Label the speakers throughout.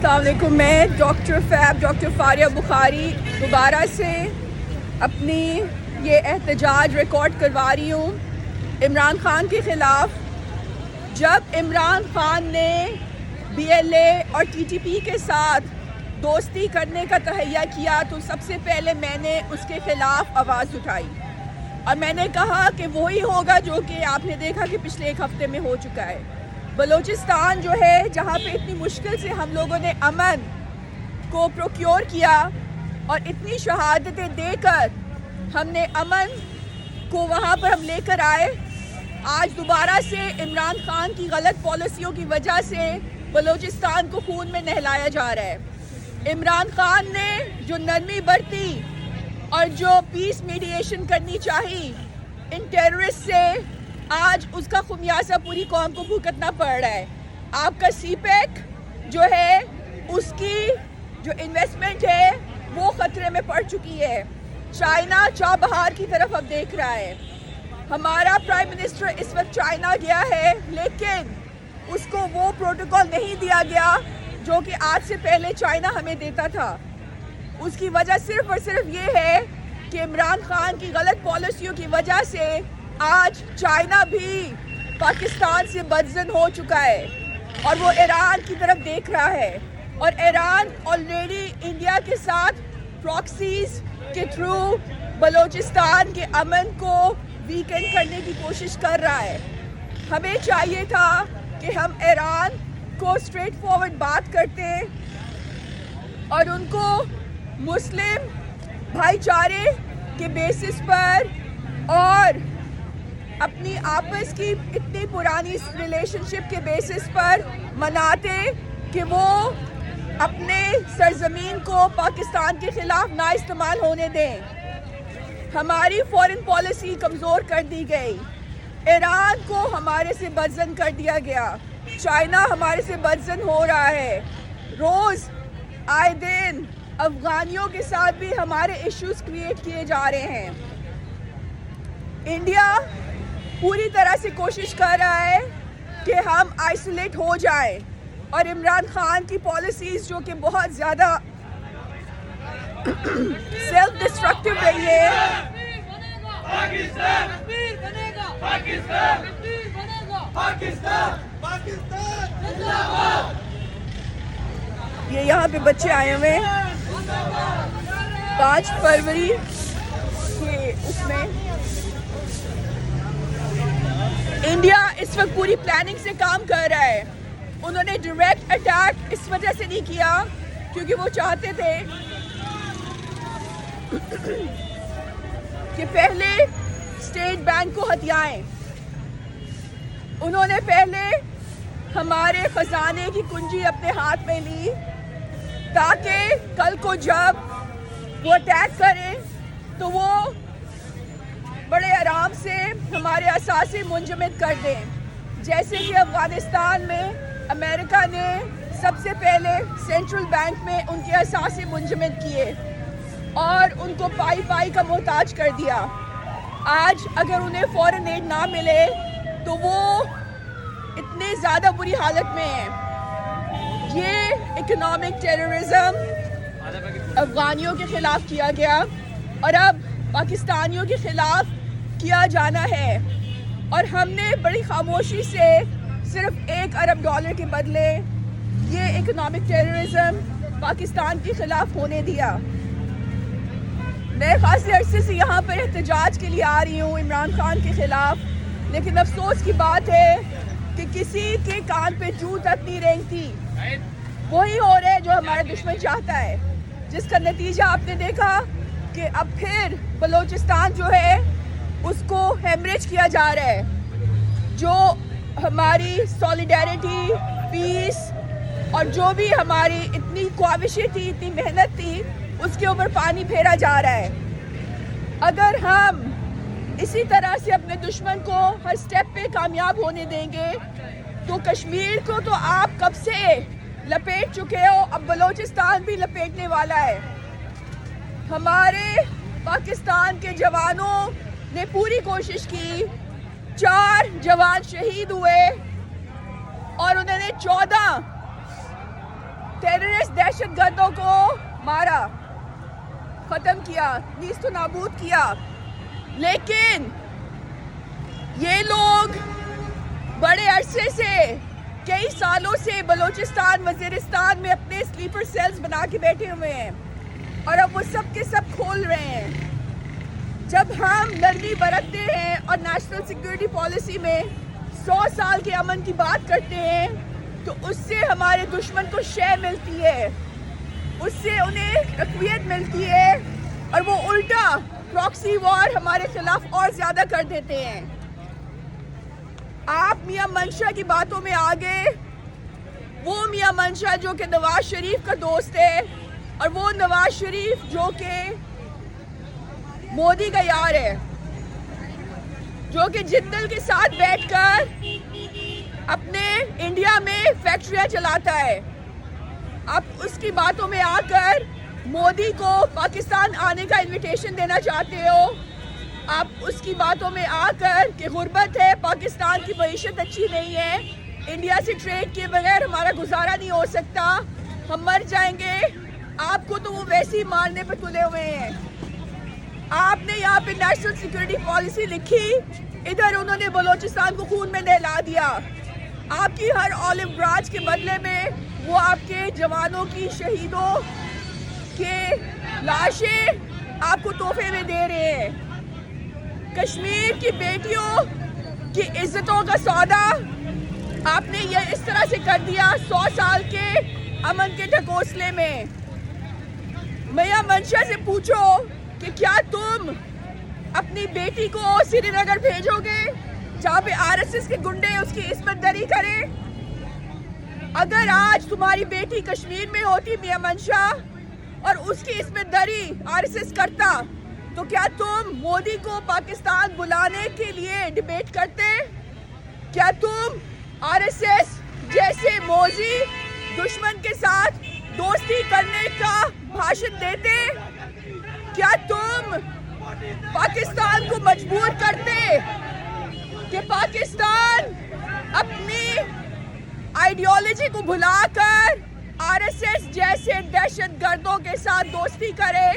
Speaker 1: السلام علیکم. میں ڈاکٹر فاریہ بخاری دوبارہ سے اپنی یہ احتجاج ریکارڈ کروا رہی ہوں عمران خان کے خلاف. جب عمران خان نے BLA اور TTP کے ساتھ دوستی کرنے کا تہیہ کیا تو سب سے پہلے میں نے اس کے خلاف آواز اٹھائی اور میں نے کہا کہ وہی ہوگا جو کہ آپ نے دیکھا کہ پچھلے ایک ہفتے میں ہو چکا ہے. بلوچستان جو ہے جہاں پہ اتنی مشکل سے ہم لوگوں نے امن کو پروکیور کیا اور اتنی شہادتیں دے کر ہم نے امن کو وہاں پر ہم لے کر آئے, آج دوبارہ سے عمران خان کی غلط پالیسیوں کی وجہ سے بلوچستان کو خون میں نہلایا جا رہا ہے. عمران خان نے جو نرمی برتی اور جو پیس میڈیشن کرنی چاہی ان ٹیررسٹ سے, آج اس کا خمیازہ پوری قوم کو بھگتنا پڑ رہا ہے. آپ کا CPEC جو ہے اس کی جو انویسٹمنٹ ہے وہ خطرے میں پڑ چکی ہے. چائنا چابہار کی طرف اب دیکھ رہا ہے. ہمارا پرائم منسٹر اس وقت چائنا گیا ہے لیکن اس کو وہ پروٹوکول نہیں دیا گیا جو کہ آج سے پہلے چائنا ہمیں دیتا تھا. اس کی وجہ صرف اور صرف یہ ہے کہ عمران خان کی غلط پالیسیوں کی وجہ سے آج چائنا بھی پاکستان سے بدظن ہو چکا ہے اور وہ ایران کی طرف دیکھ رہا ہے, اور ایران آلریڈی انڈیا کے ساتھ پراکسیز کے تھرو بلوچستان کے امن کو ویکن کرنے کی کوشش کر رہا ہے. ہمیں چاہیے تھا کہ ہم ایران کو اسٹریٹ فارورڈ بات کرتے اور ان کو مسلم بھائی چارے کے بیسس پر اور اپنی آپس کی اتنی پرانی ریلیشن شپ کے بیسس پر مناتے کہ وہ اپنے سرزمین کو پاکستان کے خلاف نہ استعمال ہونے دیں. ہماری فورن پالیسی کمزور کر دی گئی, ایران کو ہمارے سے بدظن کر دیا گیا, چائنا ہمارے سے بدظن ہو رہا ہے. روز آئے دن افغانیوں کے ساتھ بھی ہمارے ایشوز کریٹ کیے جا رہے ہیں. انڈیا پوری طرح سے کوشش کر رہا ہے کہ ہم آئسولیٹ ہو جائیں اور عمران خان کی پالیسیز جو کہ بہت زیادہ سیلف ڈسٹرکٹیو رہی ہے. یہ یہاں پہ بچے آئے ہوئے 5 فروری کے اس میں. انڈیا اس وقت پوری پلاننگ سے کام کر رہا ہے. انہوں نے ڈائریکٹ اٹیک اس وجہ سے نہیں کیا کیونکہ وہ چاہتے تھے کہ پہلے اسٹیٹ بینک کو ہتھیائیں. انہوں نے پہلے ہمارے خزانے کی کنجی اپنے ہاتھ میں لی تاکہ کل کو جب وہ اٹیک کریں تو وہ بڑے آرام سے ہمارے اثاثے منجمد کر دیں. جیسے کہ افغانستان میں امریکہ نے سب سے پہلے سینٹرل بینک میں ان کے اثاثے منجمد کیے اور ان کو پائی کا محتاج کر دیا. آج اگر انہیں فورن ایڈ نہ ملے تو وہ اتنے زیادہ بری حالت میں ہیں. یہ اکنامک ٹیررزم افغانیوں کے خلاف کیا گیا اور اب پاکستانیوں کے خلاف کیا جانا ہے, اور ہم نے بڑی خاموشی سے صرف $1 ارب کے بدلے یہ اکنامک ٹیررزم پاکستان کے خلاف ہونے دیا. میں خاصے عرصے سے یہاں پر احتجاج کے لیے آ رہی ہوں عمران خان کے خلاف, لیکن افسوس کی بات ہے کہ کسی کے کان پہ جوں تک نہیں رینگتی. وہی ہو رہا ہے جو ہمارا دشمن چاہتا ہے, جس کا نتیجہ آپ نے دیکھا کہ اب پھر بلوچستان جو ہے اس کو ہیمریج کیا جا رہا ہے. جو ہماری سولیڈیرٹی, پیس اور جو بھی ہماری اتنی کاوشیں تھی, اتنی محنت تھی, اس کے اوپر پانی پھیرا جا رہا ہے. اگر ہم اسی طرح سے اپنے دشمن کو ہر سٹیپ پہ کامیاب ہونے دیں گے تو کشمیر کو تو آپ کب سے لپیٹ چکے ہو, اب بلوچستان بھی لپیٹنے والا ہے. ہمارے پاکستان کے جوانوں نے پوری کوشش کی, 4 جوان شہید ہوئے اور انہوں نے 14 टेररिस्ट दहशत गर्दों को मारा, ख़त्म किया, नीस्त नाबूद किया, लेकिन ये लोग बड़े अरसे से, कई सालों से बलूचिस्तान वज़ीरिस्तान में अपने स्लीपर सेल्स बना के बैठे हुए हैं और अब वो सब के सब खोल रहे हैं। जब हम नरमी बरतते हैं और नेशनल सिक्योरिटी पॉलिसी में 100 साल के अमन की बात करते हैं तो उससे हमारे दुश्मन को शय मिलती है, उससे उन्हें तक़वियत मिलती है और वो उल्टा प्रॉक्सी वॉर हमारे खिलाफ और ज़्यादा कर देते हैं। आप मियां मंशा की बातों में आ गए, वो मियां मंशा जो कि नवाज शरीफ का दोस्त है और वो नवाज शरीफ जो कि मोदी का यार है, जो कि जिंदल के साथ बैठकर अपने इंडिया में फैक्ट्रियां चलाता है। आप उसकी बातों में आकर मोदी को पाकिस्तान आने का इनविटेशन देना चाहते हो। आप उसकी बातों में आकर कि गुर्बत है, पाकिस्तान की मईशत अच्छी नहीं है, इंडिया से ट्रेड किए बगैर हमारा गुजारा नहीं हो सकता, हम मर जाएंगे। आपको तो वो वैसे ही मारने पर तुले हुए हैं। आपने यहाँ पे नेशनल सिक्योरिटी पॉलिसी लिखी, इधर उन्होंने बलूचिस्तान को खून में नहला दिया। आपकी हर ऑलिव ब्रांच के बदले में वो आपके जवानों की, शहीदों के लाशें आपको तोहफे में दे रहे हैं। कश्मीर की बेटियों की इज्जतों का सौदा आपने ये इस तरह से कर दिया 100 साल के अमन के ढकोसले में। मियां मंशा से पूछो कि क्या तुम अपनी बेटी को श्रीनगर भेजोगे जहाँ पे आरएसएस के गुंडे उसकी इस्मत दरी करें? अगर आज तुम्हारी बेटी कश्मीर में होती मियां मंशा और उसकी इस्मत दरी आरएसएस करता तो क्या तुम मोदी को पाकिस्तान बुलाने के लिए डिबेट करते? क्या तुम आरएसएस जैसे मौजी दुश्मन के साथ दोस्ती करने का भाषण देते? क्या तुम पाकिस्तान को मजबूर करते कि पाकिस्तान अपनी आइडियोलॉजी को भुलाकर आरएसएस जैसे दहशतगर्दों के साथ दोस्ती करे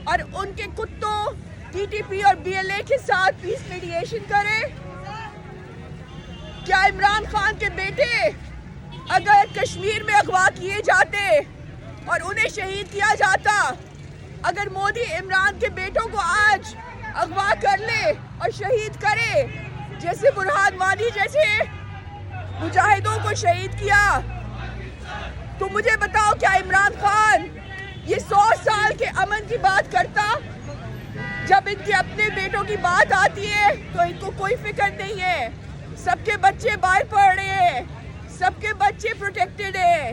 Speaker 1: और उनके कुत्तों टीटीपी और बीएलए के साथ पीस मीडिएशन करे? क्या इमरान खान के बेटे अगर कश्मीर में अगवा किए जाते और उन्हें शहीद किया जाता, अगर मोदी इमरान के बेटों को आज अगवा कर ले और शहीद करे जैसे बुरहान वानी जैसे मुजाहिदों को शहीद किया, तो मुझे बताओ क्या इमरान खान ये 100 साल के अमन की बात करता? जब इनके अपने बेटों की बात आती है तो इनको कोई फिक्र नहीं है। सबके बच्चे बाहर पढ़ रहे हैं, सबके बच्चे प्रोटेक्टेड हैं,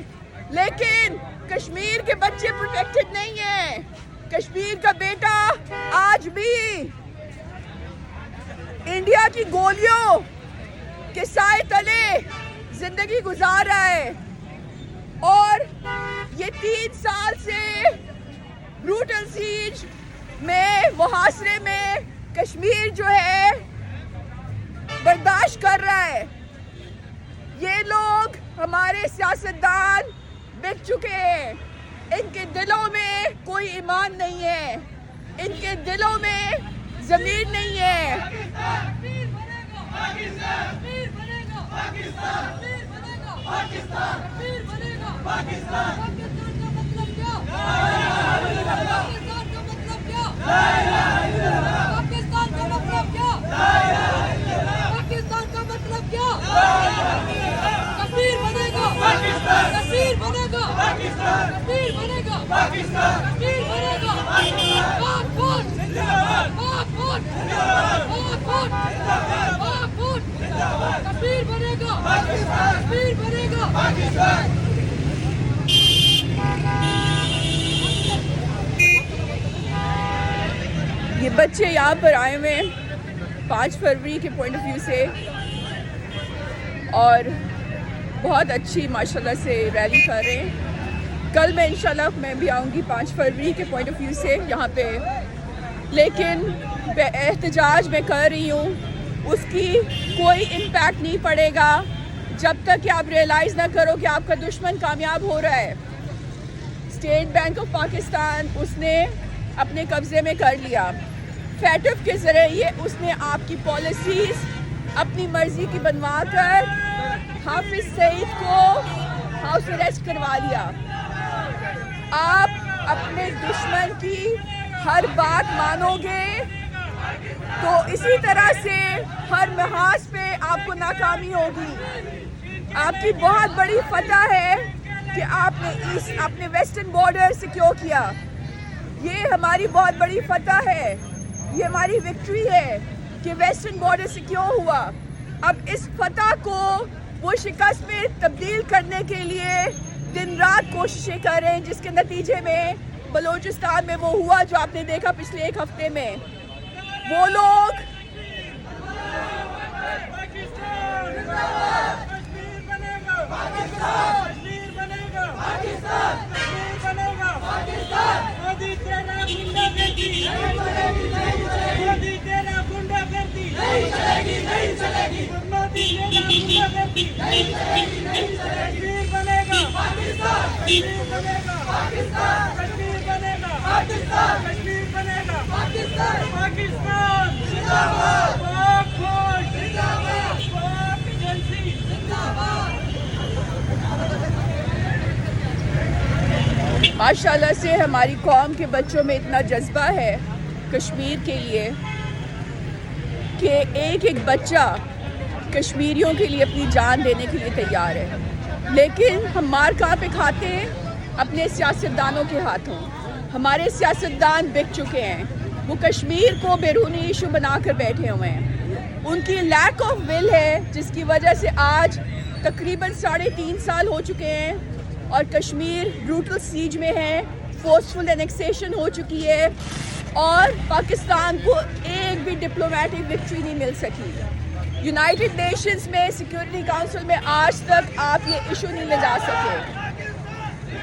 Speaker 1: लेकिन कश्मीर के बच्चे प्रोटेक्टेड नहीं हैं। कश्मीर का बेटा आज भी इंडिया की गोलियों के साए तले जिंदगी गुजार रहा है और ये 3 साल से ब्रूटल सीज में, मुहासरे में कश्मीर जो है बर्दाश्त कर रहा है। ये लोग हमारे सियासतदान बिक चुके हैं, इनके दिलों में कोई ईमान नहीं है, इनके दिलों में ज़मीर नहीं है। ये बच्चे यहाँ पर आए हुए हैं 5 फरवरी के पॉइंट ऑफ व्यू से और बहुत अच्छी माशाल्लाह से रैली कर रहे हैं। कल मैं इंशाल्लाह मैं भी आऊँगी 5 फरवरी के पॉइंट ऑफ व्यू से यहाँ पे, लेकिन एहतजाज मैं कर रही हूँ उसकी कोई इम्पैक्ट नहीं पड़ेगा जब तक कि आप रियलाइज़ ना करो कि आपका दुश्मन कामयाब हो रहा है। اسٹیٹ بینک آف پاکستان اس نے اپنے قبضے میں کر لیا. فیٹف کے ذریعے اس نے آپ کی پالیسیز اپنی مرضی کی بنوا کر حافظ سعید کو ہاؤس اریسٹ کروا لیا. آپ اپنے دشمن کی ہر بات مانو گے تو اسی طرح سے ہر محاذ پہ آپ کو ناکامی ہوگی. آپ کی بہت بڑی فتح ہے کہ آپ نے ویسٹرن بارڈر سیکیور کیا. یہ ہماری بہت بڑی فتح ہے, یہ ہماری وکٹری ہے کہ ویسٹرن بارڈر سیکیور ہوا. اب اس فتح کو وہ شکست میں تبدیل کرنے کے لیے دن رات کوششیں کر رہے ہیں, جس کے نتیجے میں بلوچستان میں وہ ہوا جو آپ نے دیکھا پچھلے ایک ہفتے میں. وہ لوگ ماشاءاللہ سے ہماری قوم کے بچوں میں اتنا جذبہ ہے کشمیر کے لیے کہ ایک ایک بچہ کشمیریوں کے لیے اپنی جان دینے کے لیے تیار ہے. لیکن ہم مار کہاں پہ کھاتے ہیں؟ اپنے سیاستدانوں کے ہاتھوں. ہمارے سیاستدان بک چکے ہیں, وہ کشمیر کو بیرونی ایشو بنا کر بیٹھے ہوئے ہیں. ان کی لیک آف ول ہے جس کی وجہ سے آج تقریباً 3.5 سال ہو چکے ہیں اور کشمیر بروٹل سیج میں ہے, فورسفل انیکسیشن ہو چکی ہے اور پاکستان کو ایک بھی ڈپلومیٹک وکٹری نہیں مل سکی. یونائٹڈ نیشنز میں سیکورٹی کاؤنسل میں آج تک آپ یہ ایشو نہیں لے جا سکے.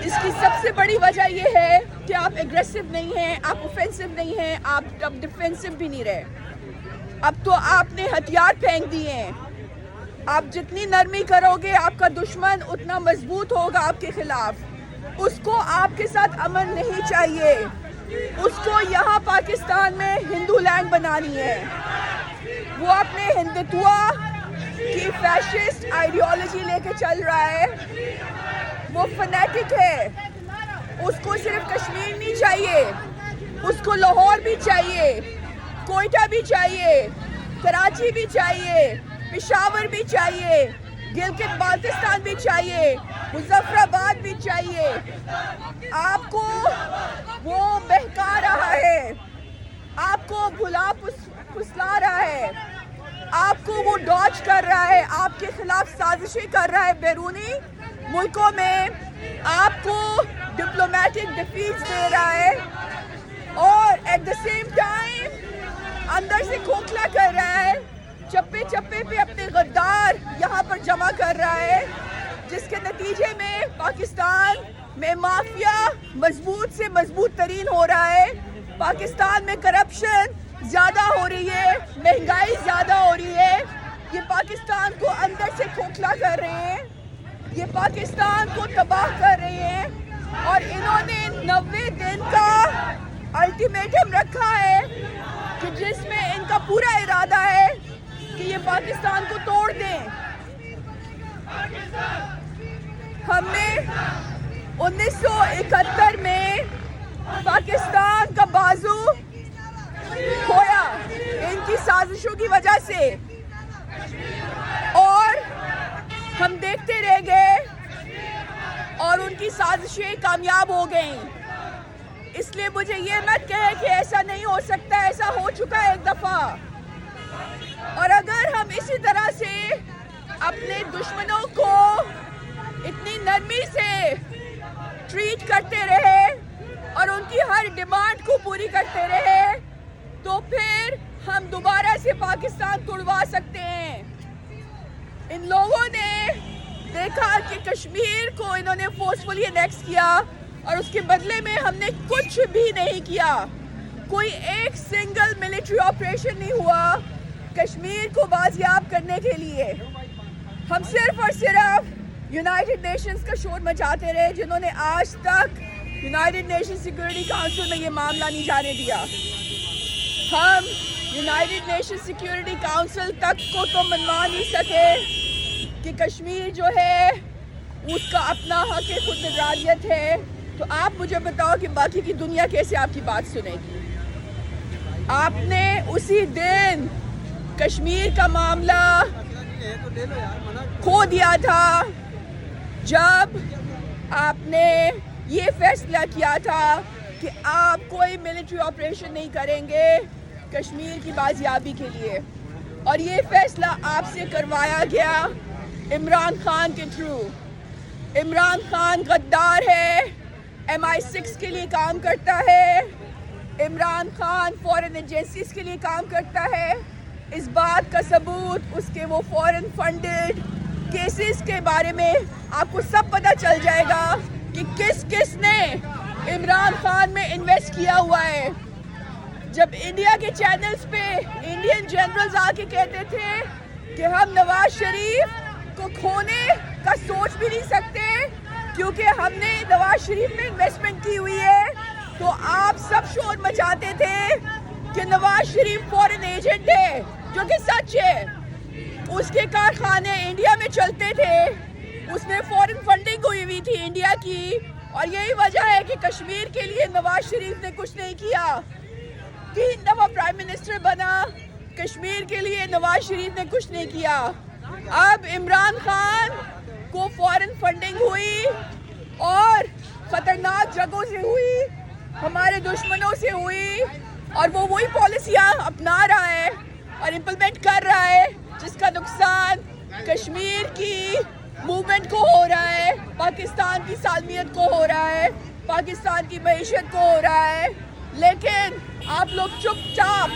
Speaker 1: اس کی سب سے بڑی وجہ یہ ہے کہ آپ ایگریسو نہیں ہیں, آپ اوفینسو نہیں ہیں, آپ اب ڈیفینسو بھی نہیں رہے. اب تو آپ نے ہتھیار پھینک دیے ہیں. آپ جتنی نرمی کرو گے آپ کا دشمن اتنا مضبوط ہوگا آپ کے خلاف. اس کو آپ کے ساتھ امن نہیں چاہیے, اس کو یہاں پاکستان میں ہندو لینڈ بنانی ہے. وہ اپنے ہندوتوا کی فیشسٹ آئیڈیالوجی لے کے چل رہا ہے, وہ فنیٹک ہے. اس کو صرف کشمیر نہیں چاہیے, اس کو لاہور بھی چاہیے, کوئٹہ بھی چاہیے, کراچی بھی چاہیے, پشاور بھی چاہیے, گلگت بالتستان بھی چاہیے, مظفر آباد بھی چاہیے. آپ کو وہ بہکا رہا ہے, آپ کو بھلا پھسلا رہا ہے, آپ کو وہ ڈاج کر رہا ہے, آپ کے خلاف سازشیں کر رہا ہے بیرونی ملکوں میں, آپ کو ڈپلومیٹک ڈیفیٹس دے رہا ہے اور ایٹ دا سیم ٹائم اندر سے کھوکھلا کر رہا ہے. چپے چپے پہ اپنے غدار یہاں پر جمع کر رہا ہے, جس کے نتیجے میں پاکستان میں مافیا مضبوط سے مضبوط ترین ہو رہا ہے. پاکستان میں کرپشن زیادہ ہو رہی ہے, مہنگائی زیادہ ہو رہی ہے. یہ پاکستان کو اندر سے کھوکھلا کر رہے ہیں, یہ پاکستان کو تباہ کر رہے ہیں اور انہوں نے 90 دن کا الٹیمیٹم رکھا ہے کہ جس میں ان کا پورا ارادہ ہے کہ یہ پاکستان کو توڑ دیں. ہم نے 1971 میں پاکستان کا بازو کھویا ان کی سازشوں کی وجہ سے, اور ہم دیکھتے رہ گئے اور ان کی سازشیں کامیاب ہو گئیں. اس لیے مجھے یہ مت کہے کہ ایسا نہیں ہو سکتا, ایسا ہو چکا ہے ایک دفعہ. اور اگر ہم اسی طرح سے اپنے دشمنوں کو اتنی نرمی سے ٹریٹ کرتے رہے اور ان کی ہر ڈیمانڈ کو پوری کرتے رہے تو پھر ہم دوبارہ سے پاکستان توڑوا سکتے ہیں. ان لوگوں نے دیکھا کہ کشمیر کو انہوں نے فورسفلی انیکس کیا اور اس کے بدلے میں ہم نے کچھ بھی نہیں کیا. کوئی ایک سنگل ملٹری آپریشن نہیں ہوا کشمیر کو بازیاب کرنے کے لیے. ہم صرف اور صرف یونائٹڈ نیشنز کا شور مچاتے رہے, جنہوں نے آج تک यूनाइटेड नेशन सिक्योरिटी काउंसिल में ये मामला नहीं जाने दिया। हम यूनाइटेड नेशन सिक्योरिटी काउंसिल तक को तो मनवा नहीं सके कि कश्मीर जो है उसका अपना हक खुद निगरानियत है, तो आप मुझे बताओ कि बाकी की दुनिया कैसे आपकी बात सुनेगी। आपने उसी दिन कश्मीर का मामला खो दिया था जब आपने ये फैसला किया था कि आप कोई मिलिट्री ऑपरेशन नहीं करेंगे कश्मीर की बाजियाबी के लिए, और ये फैसला आपसे करवाया गया इमरान खान के थ्रू। इमरान खान गद्दार है, MI6 के लिए काम करता है, इमरान खान फॉरेन एजेंसीज के लिए काम करता है। इस बात का सबूत उसके वो फॉरेन फंडेड केसेस के बारे में आपको सब पता चल जाएगा कि किस किस ने इमरान खान में इन्वेस्ट किया हुआ है। जब इंडिया के चैनल्स पे इंडियन जनरल्स आके कहते थे कि हम नवाज शरीफ को खोने का सोच भी नहीं सकते क्योंकि हमने नवाज शरीफ में इन्वेस्टमेंट की हुई है, तो आप सब शोर मचाते थे कि नवाज शरीफ फॉरेन एजेंट है, जो कि सच है। उसके कारखाने इंडिया में चलते थे, उसमें फॉरेन फंडिंग हुई हुई थी इंडिया की, और यही वजह है कि कश्मीर के लिए नवाज शरीफ ने कुछ नहीं किया। 3 दफा प्राइम मिनिस्टर बना, कश्मीर के लिए नवाज शरीफ ने कुछ नहीं किया। अब इमरान खान को फॉरेन फंडिंग हुई और खतरनाक जगहों से हुई, हमारे दुश्मनों से हुई, और वो वही पॉलिसियाँ अपना रहा है और इम्प्लीमेंट कर रहा है जिसका नुकसान कश्मीर की मूवमेंट को हो रहा है, पाकिस्तान की सालमियत को हो रहा है, पाकिस्तान की मईशत को हो रहा है। लेकिन आप लोग चुपचाप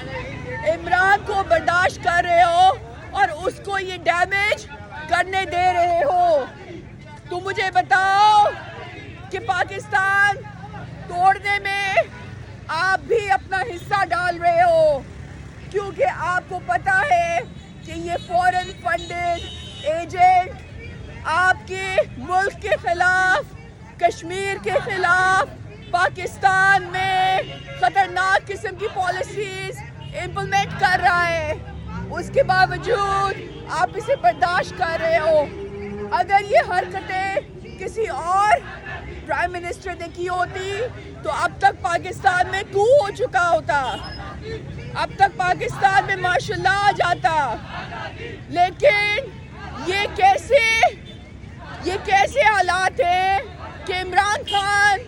Speaker 1: इमरान को बर्दाश्त कर रहे हो और उसको ये डैमेज करने दे रहे हो। तो मुझे बताओ कि पाकिस्तान तोड़ने में आप भी अपना हिस्सा डाल रहे हो, क्योंकि आपको पता है कि ये फॉरेन फंडेड एजेंट आपके मुल्क के खिलाफ, कश्मीर के खिलाफ, पाकिस्तान में खतरनाक किस्म की पॉलिसीज इम्प्लीमेंट कर रहा है। उसके बावजूद आप इसे बर्दाश्त कर रहे हो। अगर ये हरकतें किसी और प्राइम मिनिस्टर ने की होती तो अब तक पाकिस्तान में कू हो चुका होता, अब तक पाकिस्तान में माशाल्लाह आ जाता। लेकिन ये कैसे हालात हैं कि इमरान खान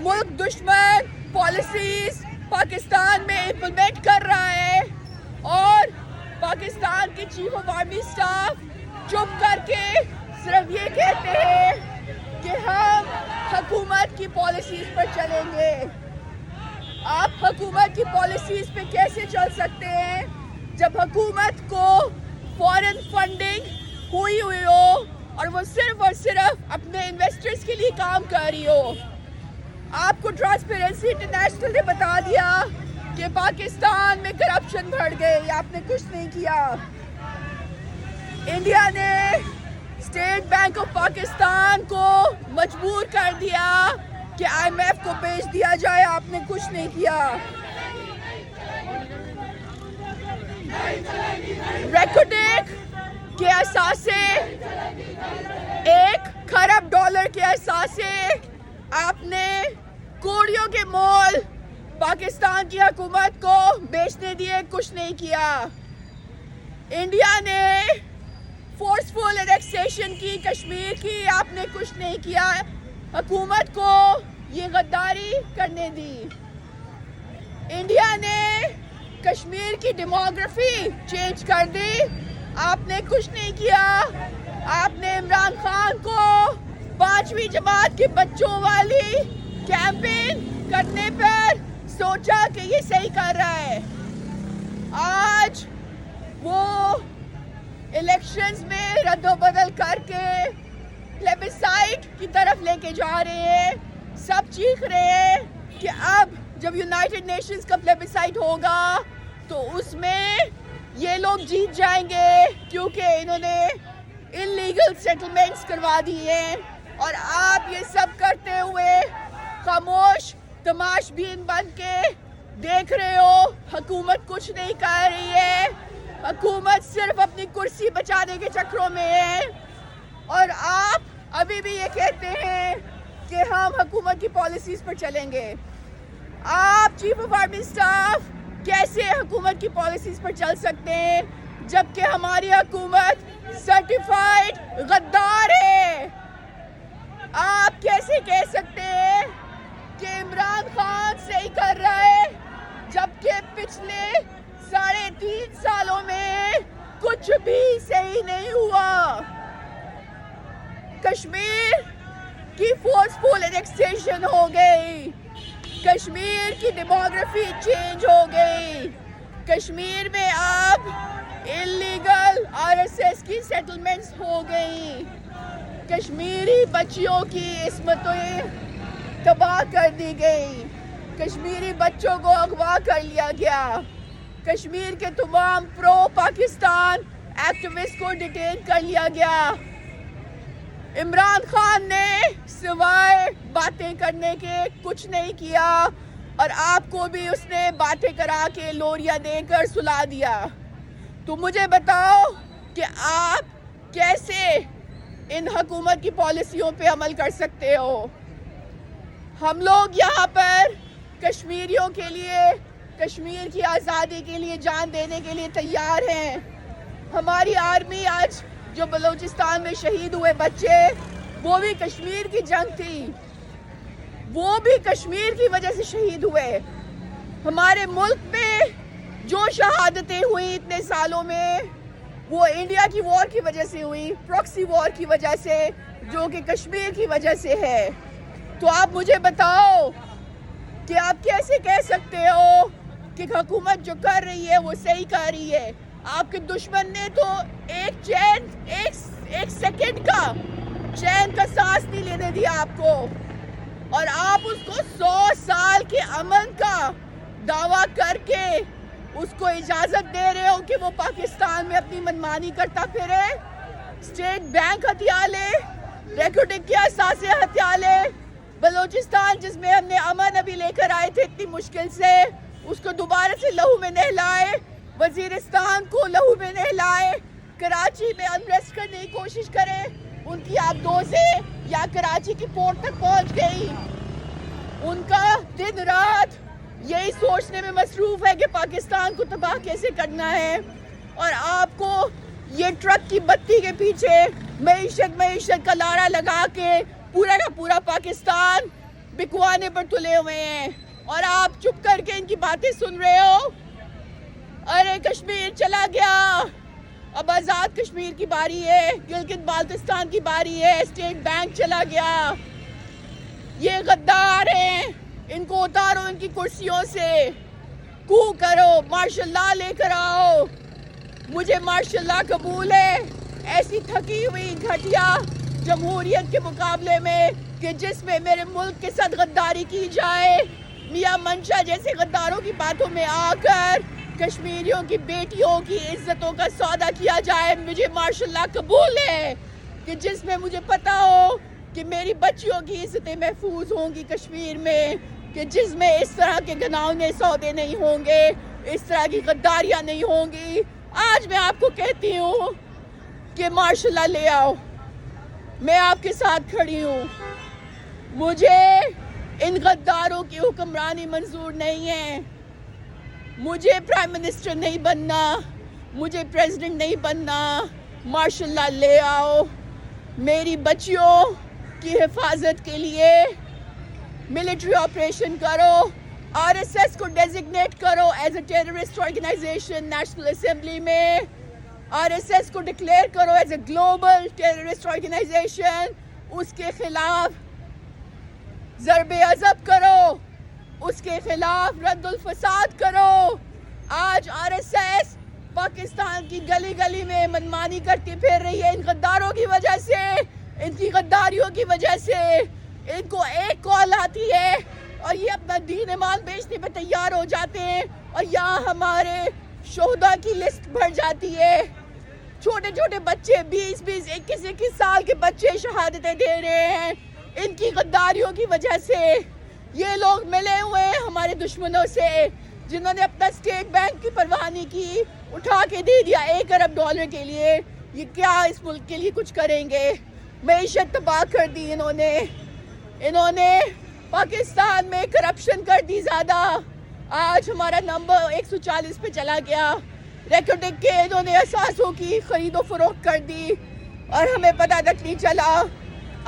Speaker 1: मुल्क दुश्मन पॉलिसीज पाकिस्तान में इम्प्लीमेंट कर रहा है और पाकिस्तान के चीफ ऑफ आर्मी स्टाफ चुप करके सिर्फ ये कहते हैं कि हम हुकूमत की पॉलिसीज पर चलेंगे। आप हुकूमत की पॉलिसीज पे कैसे चल सकते हैं जब हुकूमत को फॉरेन फंडिंग हुई हो और वो सिर्फ और सिर्फ अपने इन्वेस्टर्स के लिए काम कर रही हो। आपको ट्रांसपेरेंसी इंटरनेशनल ने बता दिया कि पाकिस्तान में करप्शन बढ़ गई, आपने कुछ नहीं किया। इंडिया ने स्टेट बैंक ऑफ पाकिस्तान को मजबूर कर दिया कि IMF को भेज दिया जाए, आपने कुछ नहीं किया। रेकोडेक के असासे $1 खरब के असासे आपने कोड़ियों के मोल पाकिस्तान की हुकूमत को बेचने दिए, कुछ नहीं किया। इंडिया ने फोर्सफुल एनेक्सेशन की कश्मीर की, आपने कुछ नहीं किया, हुकूमत को ये गद्दारी करने दी। इंडिया ने कश्मीर की डेमोग्राफी चेंज कर दी, आपने कुछ नहीं किया। आपने इमरान खान को 5वीं जमात के बच्चों वाली कैंपेन करने पर सोचा कि ये सही कर रहा है। आज वो इलेक्शंस में रद्दोबदल करके प्लेबिसाइट की तरफ लेके जा रहे हैं। सब चीख रहे हैं कि अब जब यूनाइटेड नेशंस का प्लेबिसाइट होगा तो उसमें ये लोग जीत जाएंगे, क्योंकि इन्होंने इल्लीगल सेटलमेंट्स करवा दिए हैं। और आप ये सब करते हुए खामोश तमाशबीन बन के देख रहे हो। हुकूमत कुछ नहीं कर रही है, हुकूमत सिर्फ अपनी कुर्सी बचाने के चक्करों में है, और आप अभी भी ये कहते हैं कि हम हुकूमत की पॉलिसीज पर चलेंगे। आप चीफ ऑफ आर्मी स्टाफ कैसे हुकूमत की पॉलिसीज पर चल सकते हैं जबकि हमारी हुकूमत सर्टिफाइड गद्दार है? आप कैसे कह सकते हैं कि इमरान खान सही कर रहा है जबकि पिछले 3.5 सालों में कुछ भी सही नहीं हुआ? कश्मीर की फोर्सफुल एनेक्सेशन हो गई, कश्मीर की डेमोग्राफी चेंज हो गई, कश्मीर में अब इलीगल आरएसएस की सेटलमेंट्स हो गई, कश्मीरी बच्चियों की इस्मतें तबाह कर दी गई, कश्मीरी बच्चों को अगवा कर लिया गया, कश्मीर के तमाम प्रो पाकिस्तान एक्टिविस्ट को डिटेन कर लिया गया। इमरान खान ने सिवाय बातें करने के कुछ नहीं किया, और आपको भी उसने बातें करा के लोरियां देकर सुला दिया। तो मुझे बताओ कि आप कैसे इन हुकूमत की पॉलिसियों पे अमल कर सकते हो? हम लोग यहाँ पर कश्मीरियों के लिए, कश्मीर की आज़ादी के लिए जान देने के लिए तैयार हैं। हमारी आर्मी आज जो बलूचिस्तान में शहीद हुए बच्चे, वो भी कश्मीर की जंग थी, वो भी कश्मीर की वजह से शहीद हुए। हमारे मुल्क में जो शहादतें हुई इतने सालों में, वो इंडिया की वॉर की वजह से हुई, प्रॉक्सी वॉर की वजह से, जो कि कश्मीर की वजह से है। तो आप मुझे बताओ कि आप कैसे कह सकते हो कि हुकूमत जो कर रही है वो सही कर रही है? आपके दुश्मन ने तो एक सेकंड का चैन का सांस नहीं लेने दिया आपको, और आप उसको 100 साल के अमन का दावा करके उसको इजाजत दे रहे हो कि वो पाकिस्तान में अपनी मनमानी करता फिरे, स्टेट बैंक हथिया ले, रिक्रूटिंग के असासे हथिया ले। बलूचिस्तान जिसमें हमने अमन अभी लेकर आए थे इतनी मुश्किल से, उसको दोबारा से लहू में नहलाए, वजीरिस्तान को लहू में नहलाए, कराची में अनरेस्ट करने की कोशिश करें। उनकी आबदोज़ें या कराची की पोर्ट तक पहुंच गई। उनका दिन रात यही सोचने में मसरूफ है कि पाकिस्तान को तबाह कैसे करना है, और आपको ये ट्रक की बत्ती के पीछे मईशत का लारा लगा के पूरा का पूरा पाकिस्तान बिकवाने पर तुले हुए हैं, और आप चुप करके इनकी बातें सुन रहे हो। अरे कश्मीर चला गया, अब आज़ाद कश्मीर की बारी है, गिलगित बाल्टिस्तान की बारी है, स्टेट बैंक चला गया। ये गद्दार हैं, इनको उतारो इनकी कुर्सियों से, कू करो, मार्शल लॉ लेकर आओ। मुझे मार्शल लॉ कबूल है ऐसी थकी हुई घटिया जमहूरियत के मुकाबले में कि जिसमें मेरे मुल्क के साथ गद्दारी की जाए, मियां मंशा जैसे गद्दारों की बातों में आकर कश्मीरियों की बेटियों की इज्जतों का सौदा किया जाए। मुझे मार्शल लॉ कबूल है कि जिसमें मुझे पता हो कि मेरी बच्चियों की इज्जतें महफूज होंगी कश्मीर में, कि जिसमें इस तरह के घिनौने सौदे नहीं होंगे, इस तरह की गद्दारियां नहीं होंगी। आज मैं आपको कहती हूँ कि मार्शल लॉ ले आओ, मैं आपके साथ खड़ी हूँ। मुझे इन गद्दारों की हुक्मरानी मंजूर नहीं है। मुझे प्राइम मिनिस्टर नहीं बनना, मुझे प्रेसिडेंट नहीं बनना। मार्शल लॉ ले आओ, मेरी बच्चियों की हिफाजत के लिए मिलिट्री ऑपरेशन करो, आरएसएस को डेजिग्नेट करो as a terrorist organisation National Assembly में, आरएसएस को डिक्लेयर करो as a global terrorist organisation, उसके खिलाफ ज़रबे अज़ब करो, उसके खिलाफ रद्दुल फसाद करो। आज आरएसएस पाकिस्तान की गली गली में मनमानी करती फिर रही है इन गद्दारों की वजह से, इनकी गद्दारियों की वजह से। इनको एक कॉल आती है और ये अपना दीन ईमान बेचने पे तैयार हो जाते हैं, और यहाँ हमारे शोहदा की लिस्ट भर जाती है। छोटे छोटे बच्चे 20-20, 21-21 साल के बच्चे शहादतें दे रहे हैं इनकी गद्दारियों की वजह से। یہ لوگ ملے ہوئے ہیں ہمارے دشمنوں سے جنہوں نے اپنا اسٹیٹ بینک کی پرواہ نہیں کی, اٹھا کے دے دیا $1 ارب کے لیے. یہ کیا اس ملک کے لیے کچھ کریں گے؟ معیشت تباہ کر دی انہوں نے پاکستان میں کرپشن کر دی زیادہ. آج ہمارا نمبر 140 پہ چلا گیا. ریکارڈنگ کے انہوں نے اثاثوں کی خرید و فروخت کر دی اور ہمیں پتہ تک نہیں چلا.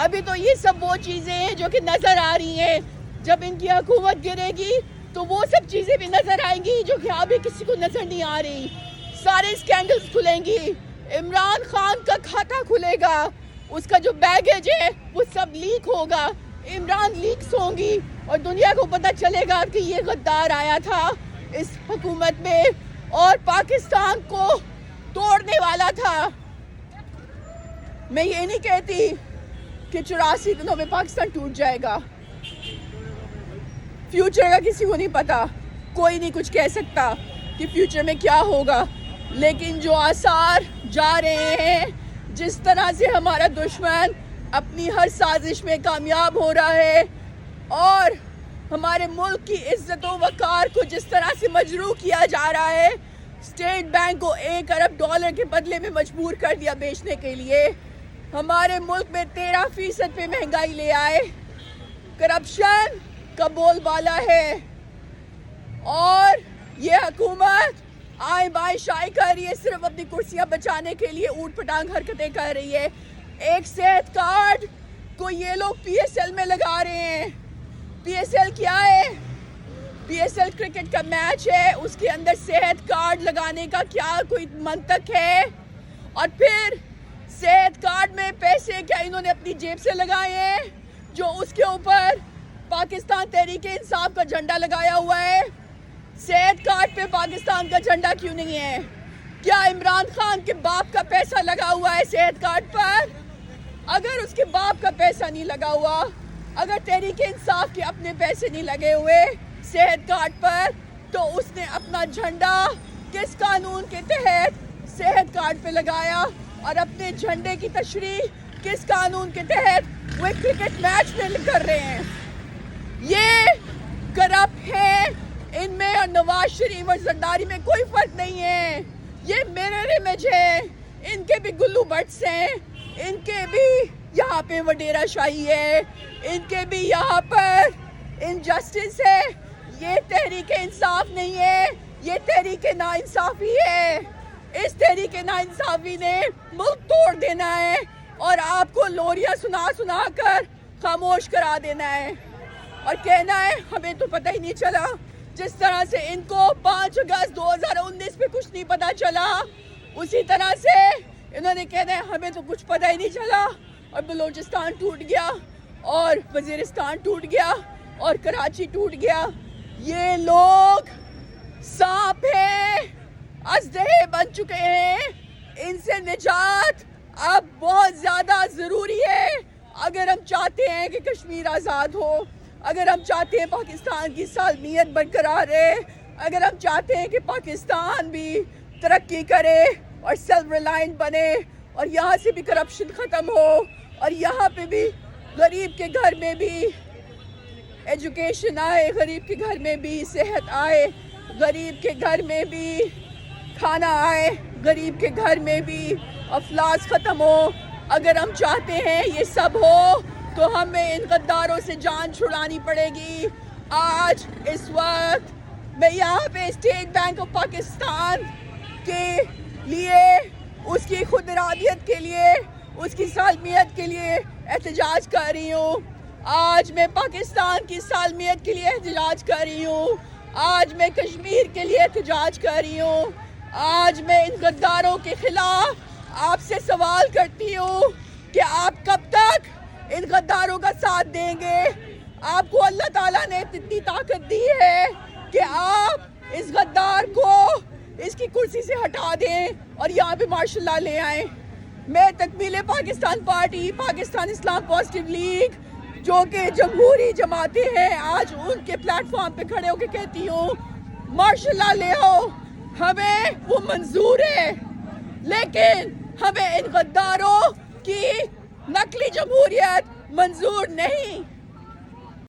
Speaker 1: ابھی تو یہ سب وہ چیزیں ہیں جو کہ نظر آ رہی ہیں. جب ان کی حکومت گرے گی تو وہ سب چیزیں بھی نظر آئیں گی جو کہ ابھی کسی کو نظر نہیں آ رہی. سارے اسکینڈلز کھلیں گی. عمران خان کا کھاتا کھلے گا. اس کا جو بیگیج ہے وہ سب لیک ہوگا. عمران لیکس ہوں گی اور دنیا کو پتہ چلے گا کہ یہ غدار آیا تھا اس حکومت میں اور پاکستان کو توڑنے والا تھا. میں یہ نہیں کہتی کہ 84 دنوں میں پاکستان ٹوٹ جائے گا. فیوچر کا کسی کو نہیں پتا. کوئی نہیں کچھ کہہ سکتا کہ فیوچر میں کیا ہوگا. لیکن جو آثار جا رہے ہیں, جس طرح سے ہمارا دشمن اپنی ہر سازش میں کامیاب ہو رہا ہے اور ہمارے ملک کی عزت و وقار کو جس طرح سے مجروح کیا جا رہا ہے, اسٹیٹ بینک کو $1 ارب کے بدلے میں مجبور کر دیا بیچنے کے لیے. ہمارے ملک میں 13% پہ مہنگائی لے آئے. کرپشن کا بول بالا ہے اور یہ حکومت آئیں بائیں شائع کر رہی ہے, صرف اپنی کرسیاں بچانے کے لیے اوٹ پٹانگ حرکتیں کر رہی ہے. ایک صحت کارڈ کو یہ لوگ PSL میں لگا رہے ہیں. PSL کیا ہے؟ PSL کرکٹ کا میچ ہے, اس کے اندر صحت کارڈ لگانے کا کیا کوئی منطق ہے؟ اور پھر صحت کارڈ میں پیسے کیا انہوں نے اپنی جیب سے لگائے ہیں جو اس کے اوپر پاکستان تحریک انصاف کا جھنڈا لگایا ہوا ہے؟ صحت کارڈ پہ پاکستان کا جھنڈا کیوں نہیں ہے؟ کیا عمران خان کے باپ کا پیسہ لگا ہوا ہے صحت کارڈ پر؟ اگر اس کے باپ کا پیسہ نہیں لگا ہوا, اگر تحریک انصاف کے اپنے پیسے نہیں لگے ہوئے صحت کارڈ پر, تو اس نے اپنا جھنڈا کس قانون کے تحت صحت کارڈ پہ لگایا اور اپنے جھنڈے کی تشریح کس قانون کے تحت وہ کرکٹ میچ میں کر رہے ہیں؟ یہ کرپٹ ہے. ان میں اور نواز شریف اور زرداری میں کوئی فرق نہیں ہے. یہ میرر امیج ہے. ان کے بھی گلو بٹس ہیں, ان کے بھی یہاں پہ وڈیرا شاہی ہے, ان کے بھی یہاں پر انجسٹس ہے. یہ تحریک انصاف نہیں ہے, یہ تحریک ناانصافی ہے. اس تحریک ناانصافی نے ملک توڑ دینا ہے اور آپ کو لوریاں سنا سنا کر خاموش کرا دینا ہے اور کہنا ہے ہمیں تو پتہ ہی نہیں چلا. جس طرح سے ان کو 5 اگست 2019 پہ کچھ نہیں پتا چلا, اسی طرح سے انہوں نے کہنا ہے ہمیں تو کچھ پتہ ہی نہیں چلا اور بلوچستان ٹوٹ گیا اور وزیرستان ٹوٹ گیا اور کراچی ٹوٹ گیا. یہ لوگ سانپ ہیں, اژدہے بن چکے ہیں. ان سے نجات اب بہت زیادہ ضروری ہے اگر ہم چاہتے ہیں کہ کشمیر آزاد ہو, اگر ہم چاہتے ہیں پاکستان کی سالمیت برقرار رہے, اگر ہم چاہتے ہیں کہ پاکستان بھی ترقی کرے اور سیلف ریلائنٹ بنے اور یہاں سے بھی کرپشن ختم ہو اور یہاں پہ بھی غریب کے گھر میں بھی ایجوکیشن آئے, غریب کے گھر میں بھی صحت آئے, غریب کے گھر میں بھی کھانا آئے, غریب کے گھر میں بھی افلاس ختم ہو. اگر ہم چاہتے ہیں یہ سب ہو تو ہمیں ان غداروں سے جان چھڑانی پڑے گی. آج اس وقت میں یہاں پہ اسٹیٹ بینک آف پاکستان کے لیے, اس کی خود ارادیت کے لیے, اس کی سالمیت کے لیے احتجاج کر رہی ہوں. آج میں پاکستان کی سالمیت کے لیے احتجاج کر رہی ہوں. آج میں کشمیر کے لیے احتجاج کر رہی ہوں. آج میں ان غداروں کے خلاف آپ سے سوال کرتی ہوں کہ آپ کب تک ان غداروں کا ساتھ دیں گے؟ آپ کو اللہ تعالیٰ نے اتنی طاقت دی ہے کہ آپ اس غدار کو اس کی کرسی سے ہٹا دیں اور یہاں پہ مارشل لا لے آئیں. میں تکمیل پاکستان پارٹی, پاکستان اسلام پازیٹیو لیگ, جو کہ جمہوری جماعتیں ہیں, آج ان کے پلیٹ فارم پہ کھڑے ہو کے کہتی ہوں مارشل لا لے آؤ. ہمیں وہ منظور ہے لیکن ہمیں ان غداروں کی نقلی جمہوریت منظور نہیں.